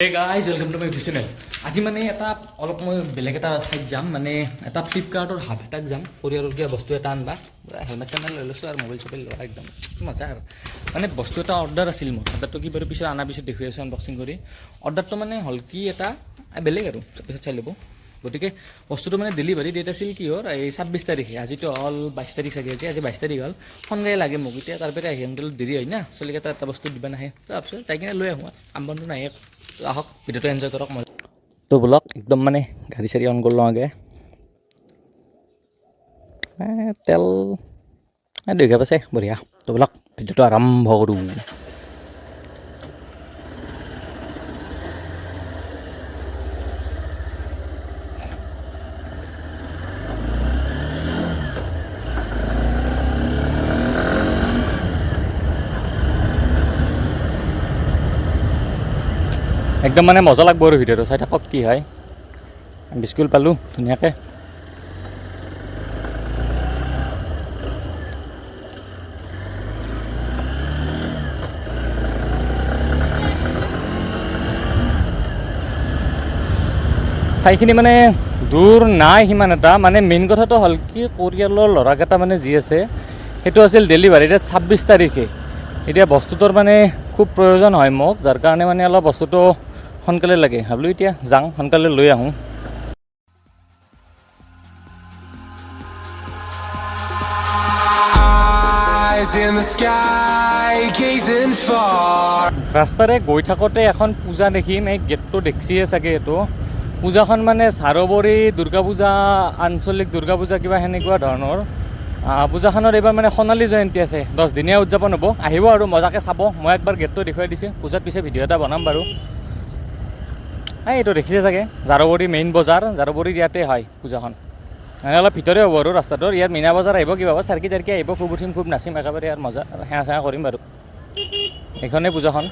Hey guys, welcome to my YouTube channel. আজি মানে এটা অলপ মই বেলেগ এটা সাইড যাম মানে এটা ফ্লিপকাৰ্টৰ হাব এটাত যাম কোৰিয়াৰৰ কিবা বস্তু এটা আনবা হেলমেট চেনেল লৈ লৈছো আৰু মোবাইল চবাইল লোৱা একদম মজা আৰু মানে বস্তু এটা অৰ্ডাৰ আছিল মোৰ অৰ্ডাৰটো কি বাৰু পিছত আনা পিছত দেখুৱাই আছো আনবক্সিং কৰি অৰ্ডাৰটো মানে হল কি এটা বেলেগ আৰু পিছত চাই ল'ব গতিকে বস্তুটো মানে ডেলিভাৰী ডেট আছিল কি হল এই 26 তাৰিখে আজিতো হল 22 তাৰিখ চাগে আজি 22 তাৰিখ হল সোনকালে লাগে মোক এতিয়া তাৰপৰা আহি আনতেল দেৰি হয় না চলিকেটা এটা বস্তু দিবা নাহে তাৰপিছত যাই কিনে লৈ আহোঁ আমবনটো নাই আহক ভিডিঅ'টো এনজয় কৰক মই তো ব্লগ একদম মানে গাড়ী চাৰি অন কৰিলোঁ আগে তেল দুইঘা পাইছে বঢ়িয়া তো ব্লগ ভিডিঅ'টো আৰম্ভ কৰোঁ একদম মানে মজা লাগব আৰু ভিডিঅ'টো চাই থাকক কি হয় বিস্কুট পালোঁ ধুনীয়াকৈ ঠাইখিনি মানে দূৰ নাই সিমান এটা মানে মেইন কথাটো হ'ল কি পৰিয়ালৰ ল'ৰাকেইটা মানে যি আছে সেইটো আছিল ডেলিভাৰী ডেট 26 তাৰিখে এতিয়া বস্তুটোৰ মানে খুব প্ৰয়োজন হয় মোক যাৰ কাৰণে মানে অলপ বস্তুটো সোনকালে লাগে ভাবিলোঁ এতিয়া যাওঁ সোনকালে লৈ আহোঁ ৰাস্তাৰে গৈ থাকোঁতে এখন পূজা দেখিম এই গেটটো দেখিছিয়ে চাগে এইটো পূজাখন মানে চাৰবৰী দুৰ্গা পূজা আঞ্চলিক দুৰ্গা পূজা কিবা সেনেকুৱা ধৰণৰ পূজাখনৰ এইবাৰ মানে সোণালী জয়ন্তী আছে 10 দিনীয়া উদযাপন হ'ব আহিব আৰু মজাকৈ চাব মই একবাৰ গেটটো দেখুৱাই দিছোঁ পূজাত পিছে ভিডিঅ' এটা বনাম বাৰু এইটো দেখিছে চাগে জাৰবৰী মেইন বজাৰ জাৰবৰীৰ ইয়াতে হয় পূজাখন মানে অলপ ভিতৰে হ'ব আৰু ৰাস্তাটোৰ ইয়াত মীনা বজাৰ আহিব কিবা হ'ব চাৰ্কি তাৰ্কি আহিব খুব উঠিম খুব নাচিম একেবাৰে ইয়াৰ মজা সেৱা চেৱা কৰিম বাৰু এইখনেই পূজাখন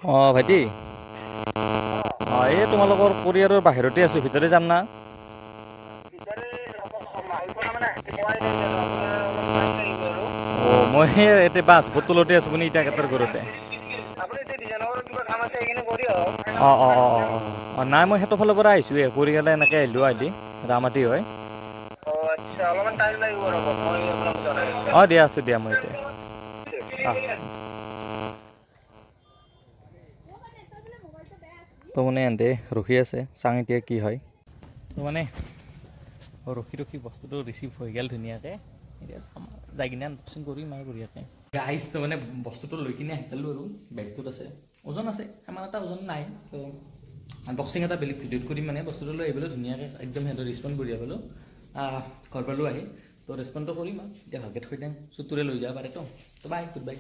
অঁ ভাইটি অঁ এই তোমালোকৰ পৰিয়ালৰ বাহিৰতে আছোঁ ভিতৰে যাম না অঁ মই সেই এতিয়া বাছবোৰ তলতে আছোঁ মানে ইটা কেটাৰ ঘৰতে অঁ অঁ অঁ অঁ অঁ নাই মই সেইটো ফালৰ পৰা আহিছোঁৱে পৰিয়ালে এনেকৈ আহিলোঁ আহি ৰামাটি হয় অঁ দিয়া আছোঁ দিয়া মই এতিয়া তো মানে এহঁতে ৰখি আছে চাং এতিয়া কি হয় তো মানে ৰখি ৰখি বস্তুটো ৰিচিভ হৈ গ'ল ধুনীয়াকৈ এতিয়া যাই কিনে আনবক্সিং কৰিম আৰু বঢ়িয়াকৈ গাইজ তো মানে বস্তুটো লৈ কিনে আহিলোঁ আৰু বেগটোত আছে ওজন আছে সিমান এটা ওজন নাই তো আনবক্সিং এটা বেলেগ ভিডিঅ'ত কৰিম মানে বস্তুটো লৈ আহিবলৈ ধুনীয়াকৈ একদম সিহঁতৰ ৰেচপঞ্চ বঢ়িয়া পালোঁ ঘৰ পালোঁ আহি তো ৰেচপণ্ডটো কৰিম আৰু এতিয়া ভালকৈ থৈ দিম চুটটোৰে লৈ যাব পাৰে তো বাই গুড বাই